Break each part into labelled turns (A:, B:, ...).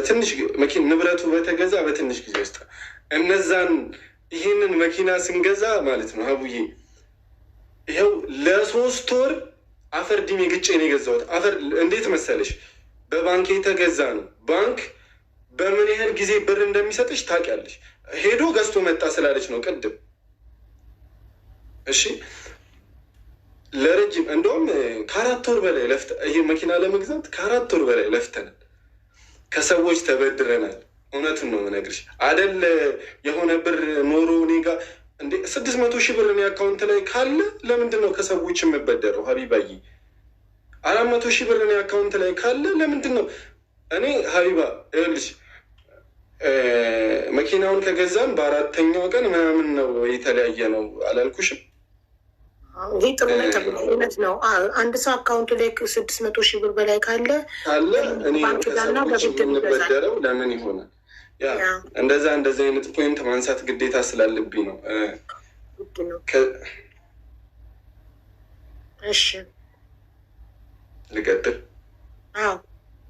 A: በትንሽ መኪና ንብረቱ በተገዛ በትንሽ ጊዜ ውስጥ እነዛን ይህንን መኪና ስንገዛ ማለት ነው ሀቡዬ ይኸው ለ3 ወር አፈር ዲሜ ግጬ ነው የገዛሁት። አፈር እንዴት መሰለሽ በባንክ የተገዛ ነው። ባንክ በምን ያህል ጊዜ ብር እንደሚሰጥሽ ታውቂያለሽ። ሄዶ ገዝቶ መጣ ስላለች ነው ቅድም። እሺ ለረጅም እንደውም ከ4 ወር በላይ ይሄ መኪና ለመግዛት ከ4 ወር በላይ ለፍተናል። ከሰዎች ተበድረናል። እውነቱን ነው የምነግርሽ። አደል የሆነ ብር ኖሮ እኔ ጋር እንዴ 600 ሺህ ብር እኔ አካውንት ላይ ካለ ለምንድን ነው ከሰዎች የምበደረው? ሀቢባዬ 400 ሺህ ብር እኔ አካውንት ላይ ካለ ለምንድን ነው እኔ ሀቢባ ይኸውልሽ መኪናውን ከገዛን በ4ኛው ቀን ምናምን ነው የተለያየ ነው አላልኩሽም?
B: ይህ ጥሩ ነጥብ ነው። አንድ ሰው አካውንቱ ላይ 600 ሺህ ብር በላይ ካለ
A: እኔ ከሰዎች የምንበደረው ለምን ይሆናል? ያ እንደዛ አይነት ፖይንት ማንሳት ግዴታ ስላለብኝ ነው።
B: እሺ
A: ልቀጥል?
B: አዎ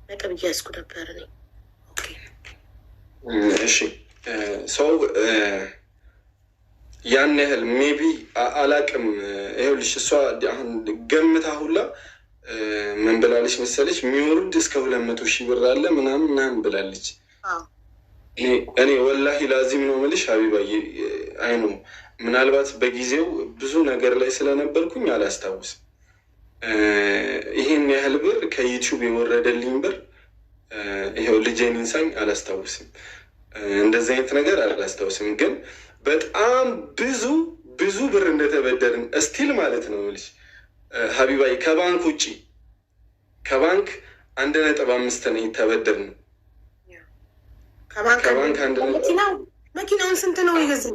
B: ነጥብ እያስኩ ነበር እኔ።
A: እሺ ሰው ያን ያህል ሜቢ አላቅም። ይኸውልሽ እሷ አሁን ገምታ ሁላ ምን ብላለች መሰለች የሚወርድ እስከ 200 ሺህ ብር አለ ምናምን ብላለች። እኔ ወላሂ ላዚም ነው የምልሽ ሀቢባዬ አይኑ ምናልባት በጊዜው ብዙ ነገር ላይ ስለነበርኩኝ አላስታውስም። ይሄን ያህል ብር ከዩቲዩብ የወረደልኝ ብር ይኸው ልጄን እንሳኝ አላስታውስም። እንደዚህ አይነት ነገር አላስታውስም። ግን በጣም ብዙ ብር እንደተበደርን እስቲል ማለት ነው የምልሽ ሀቢባዬ ከባንክ ውጭ ከባንክ 1.5 ነው የተበደርነው። ከባንክ
B: መኪናውን ስንት ነው የገዛው?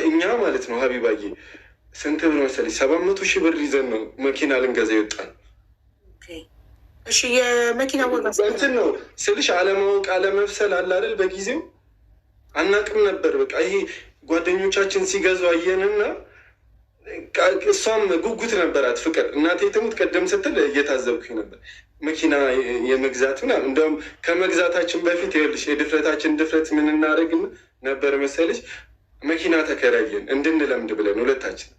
A: እኛ ማለት ነው ሀቢባዬ ስንት ብር መሰለኝ 700 ሺህ ብር ይዘን ነው መኪና ልንገዛ ይወጣል።
B: እሺ የመኪና ዋጋ
A: እንትን ነው ስልሽ አለማወቅ አለመብሰል አለ አይደል? በጊዜው አናቅም ነበር። በቃ ይሄ ጓደኞቻችን ሲገዙ አየንና እሷም ጉጉት ነበራት ፍቅር እናቴ ትሙት ቀደም ስትል እየታዘብኩኝ ነበር መኪና የመግዛት ምናምን። እንደውም ከመግዛታችን በፊት ይኸውልሽ የድፍረታችን ድፍረት ምን እናደርግ ነበር መሰለሽ መኪና ተከራየን እንድንለምድ ብለን ሁለታችን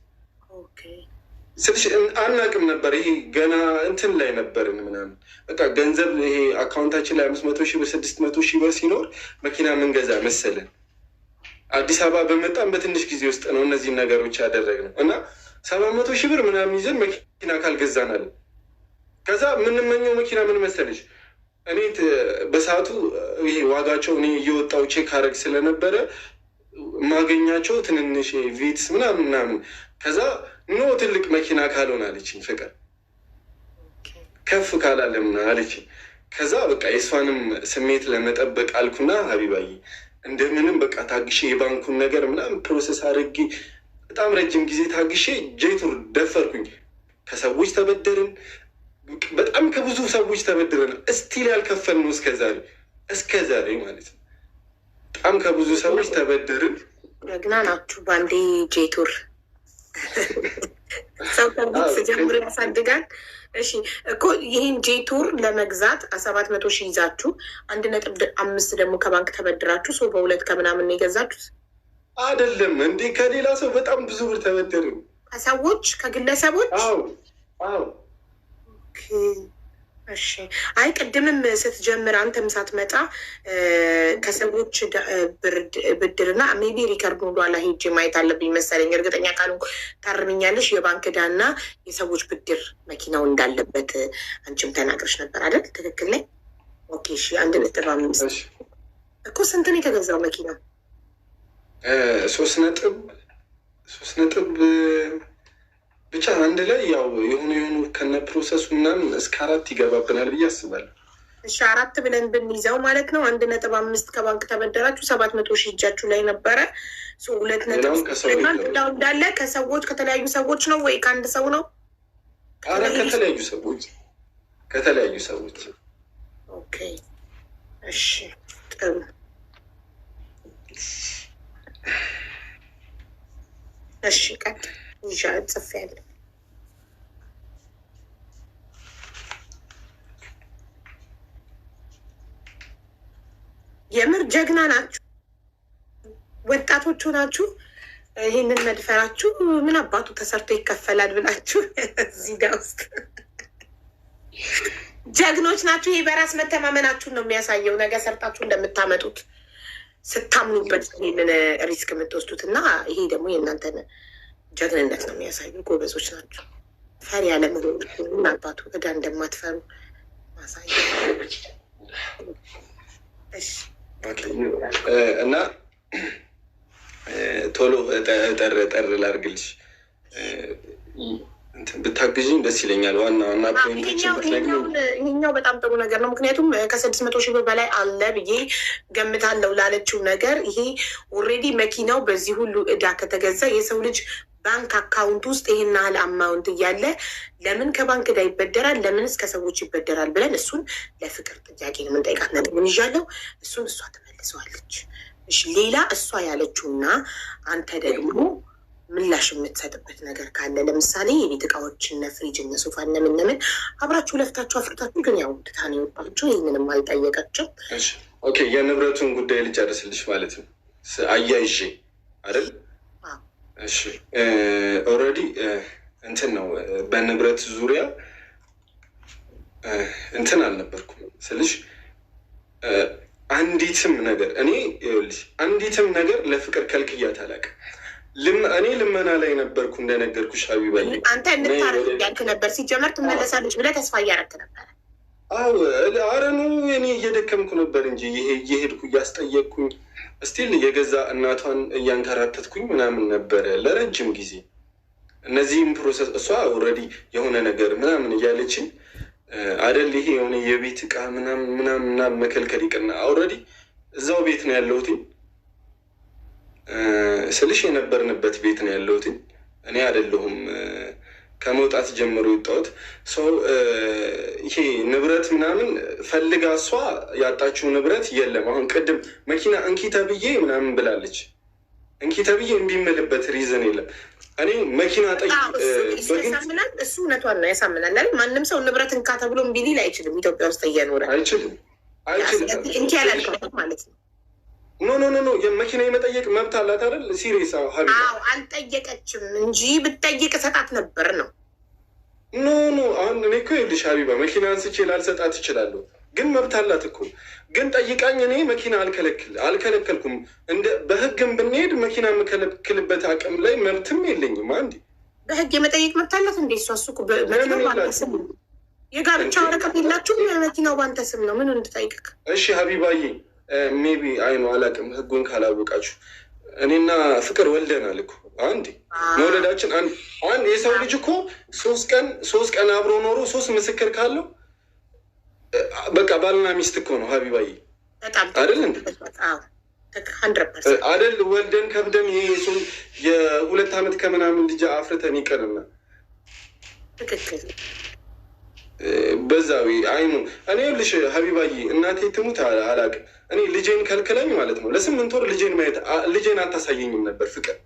A: ስልሽ አናቅም ነበር። ይሄ ገና እንትን ላይ ነበርን ምናምን በቃ ገንዘብ ይሄ አካውንታችን ላይ 500 ሺህ ብር 600 ሺህ ብር ሲኖር መኪና ምንገዛ መሰለን። አዲስ አበባ በመጣም በትንሽ ጊዜ ውስጥ ነው እነዚህን ነገሮች ያደረግነው እና 700 ሺህ ብር ምናምን ይዘን መኪና ካልገዛናል። ከዛ የምንመኘው መኪና ምን መሰለሽ እኔ በሰዓቱ ይሄ ዋጋቸው እኔ እየወጣው ቼክ አደረግ ስለነበረ ማገኛቸው ትንንሽ ቪትስ ምናምን ከዛ ኖ ትልቅ መኪና ካልሆነ አለችኝ ፍቅር ከፍ ካላለምና አለችኝ። ከዛ በቃ የእሷንም ስሜት ለመጠበቅ አልኩና ሀቢባዬ እንደምንም በቃ ታግሼ የባንኩን ነገር ምናምን ፕሮሰስ አድርጌ በጣም ረጅም ጊዜ ታግሼ ጄቱር ደፈርኩኝ። ከሰዎች ተበደርን፣ በጣም ከብዙ ሰዎች ተበድረን እስቲል ያልከፈልነው እስከዛሬ ማለት ነው። በጣም ከብዙ ሰዎች ተበደርን።
B: ደግና ናችሁ ባንዴ ጄቱር ሰው ከቤት ጀምሮ ያሳድጋል። እሺ እኮ ይህን ጄቱር ለመግዛት 700 ሺህ ይዛችሁ 1.5 ደግሞ ከባንክ ተበድራችሁ ሰው በ2 ከምናምን ነው የገዛችሁት
A: አይደለም እንዴ? ከሌላ ሰው በጣም ብዙ ብር ተበደርን።
B: ከሰዎች ከግለሰቦች?
A: አዎ።
B: እሺ አይ ቅድምም ስትጀምር አንተም ሳትመጣ ከሰዎች ብድርና ሜቢ ሪከርድ ኋላ ሄጄ ማየት አለብኝ መሰለኝ፣ እርግጠኛ ካልሆንኩ ታርምኛለሽ። የባንክ ዕዳና የሰዎች ብድር መኪናው እንዳለበት አንቺም ተናግረሽ ነበር አይደል? ትክክል ነኝ? ኦኬ እሺ 1.5 እኮ ስንት ነው የተገዛው መኪና?
A: 3 ብቻ አንድ ላይ ያው የሆኑ ከነ ፕሮሰሱ ምናምን እስከ 4 ይገባብናል ብዬ አስባለሁ።
B: እሺ 4 ብለን ብንይዘው ማለት ነው 1.5 ከባንክ ተበደራችሁ 700 ሺህ እጃችሁ ላይ ነበረ። 2 እንዳለ ከሰዎች ከተለያዩ ሰዎች ነው ወይ ከአንድ ሰው ነው?
A: ኧረ ከተለያዩ ሰዎች።
B: ኦኬ እሺ ጥሩ። እሺ ቀጥ ይሻል ጽፌያለሁ። የምር ጀግና ናችሁ። ወጣቶቹ ናችሁ። ይህንን መድፈራችሁ ምን አባቱ ተሰርቶ ይከፈላል ብላችሁ እዚህ ጋ ውስጥ ጀግኖች ናችሁ። ይህ በራስ መተማመናችሁን ነው የሚያሳየው። ነገ ሰርታችሁ እንደምታመጡት ስታምኑበት ይህንን ሪስክ የምትወስዱት እና ይሄ ደግሞ የእናንተን ጀግንነት ነው የሚያሳዩ። ጎበዞች ናቸው። ፈሪ ያለመሆን ምን አባቱ እዳ እንደማትፈሩ ማሳየ
A: እና ቶሎ ጠር ላርግልሽ ብታግዥኝ ደስ ይለኛል። ዋና
B: ይሄኛው በጣም ጥሩ ነገር ነው። ምክንያቱም ከ600,000 ብር በላይ አለ ብዬ ገምታለሁ ላለችው ነገር ይሄ ኦልሬዲ መኪናው በዚህ ሁሉ እዳ ከተገዛ የሰው ልጅ ባንክ አካውንት ውስጥ ይሄን ያህል አማውንት እያለ ለምን ከባንክ እዳ ይበደራል? ለምንስ ከሰዎች ይበደራል? ብለን እሱን ለፍቅር ጥያቄ ነው የምንጠይቃት። ነጥቡን ይዣለሁ። እሱን እሷ ትመልሰዋለች። እሺ ሌላ እሷ ያለችውና አንተ ደግሞ ምላሽ የምትሰጥበት ነገር ካለ ለምሳሌ የቤት እቃዎች እነ ፍሪጅ እነ ሶፋ እነምን አብራችሁ ለፍታችሁ አፍርታችሁ ግን ያው ትታን ይወጣችሁ። ይህንንም አልጠየቀችም።
A: ኦኬ የንብረቱን ጉዳይ ልጨርስልሽ ማለት ነው አያይዤ አይደል? እሺ ኦልሬዲ እንትን ነው በንብረት ዙሪያ እንትን አልነበርኩም ስልሽ አንዲትም ነገር እኔ ይኸውልሽ አንዲትም ነገር ለፍቅር ከልክያት አላውቅም። እኔ ልመና ላይ ነበርኩ እንደነገርኩሽ ሀቢባ።
B: አንተ እንድታረግ ያልክ ነበር ሲጀመር ትመለሳለች ብለህ ተስፋ እያደረክ ነበር።
A: አዎ አረኑ እኔ እየደከምኩ ነበር እንጂ ይሄ እየሄድኩ እያስጠየቅኩኝ ስቲል የገዛ እናቷን እያንከራተትኩኝ ምናምን ነበረ ለረጅም ጊዜ። እነዚህም ፕሮሰስ እሷ ኦልሬዲ የሆነ ነገር ምናምን እያለችኝ አደል ይሄ የሆነ የቤት እቃ ምናምን መከልከል ይቅና ኦልሬዲ እዛው ቤት ነው ያለሁትኝ ስልሽ የነበርንበት ቤት ነው ያለሁትኝ እኔ አይደለሁም ከመውጣት ጀምሮ የወጣሁት ሰው ይሄ ንብረት ምናምን ፈልጋ እሷ ያጣችው ንብረት የለም። አሁን ቅድም መኪና እንኪ ተብዬ ምናምን ብላለች። እንኪ ተብዬ የሚመልበት ሪዝን የለም። እኔ መኪና ጠይቅ
B: እሱ እውነቷን ነው ያሳምናል። ማንም ሰው ንብረት እንካ ተብሎ እምቢ ሊል አይችልም። ኢትዮጵያ ውስጥ እየኖረ
A: አይችልም
B: እንኪ ያላልከው ማለት ነው።
A: ኖ የመኪና የመጠየቅ መብት አላት አይደል? ሲሪየስ
B: አልጠየቀችም እንጂ ብትጠይቅ እሰጣት ነበር ነው።
A: ኖ አሁን እኔ እኮ ይኸውልሽ ሀቢባ መኪና አንስቼ ላልሰጣት እችላለሁ፣ ግን መብት አላት እኮ። ግን ጠይቃኝ እኔ መኪና አልከለከልኩም። በህግም ብንሄድ መኪና የምከለክልበት አቅም ላይ መብትም የለኝም። አንዴ
B: በህግ የመጠየቅ መብት አላት እንዴ? እሱ እኮ መኪናው ባንተ ስም ነው። የጋብቻ ወረቀት የላችሁም? መኪናው ባንተ ስም ነው። ምን እንድጠይቅክ?
A: እሺ ሀቢባዬ ሜቢ አይኑ አላውቅም፣ ህጉን ካላወቃችሁ እኔና ፍቅር ወልደናል እኮ አንዴ። መውለዳችን አንድ የሰው ልጅ እኮ ሶስት ቀን አብሮ ኖሮ 3 ምስክር ካለው በቃ ባልና ሚስት እኮ ነው ሀቢባዬ አይደል እንዴ? አይደል? ወልደን ከብደን ይሄ የ2 ዓመት ከምናምን ልጅ አፍርተን ይቀርና በዛዊ አይኑ እኔ ልሽ ሀቢባዬ እናቴ ትሙት አላውቅም። እኔ ልጄን ከልክለኝ ማለት ነው ለ8 ወር ልጄን ማየት ልጄን አታሳየኝም ነበር ፍቅር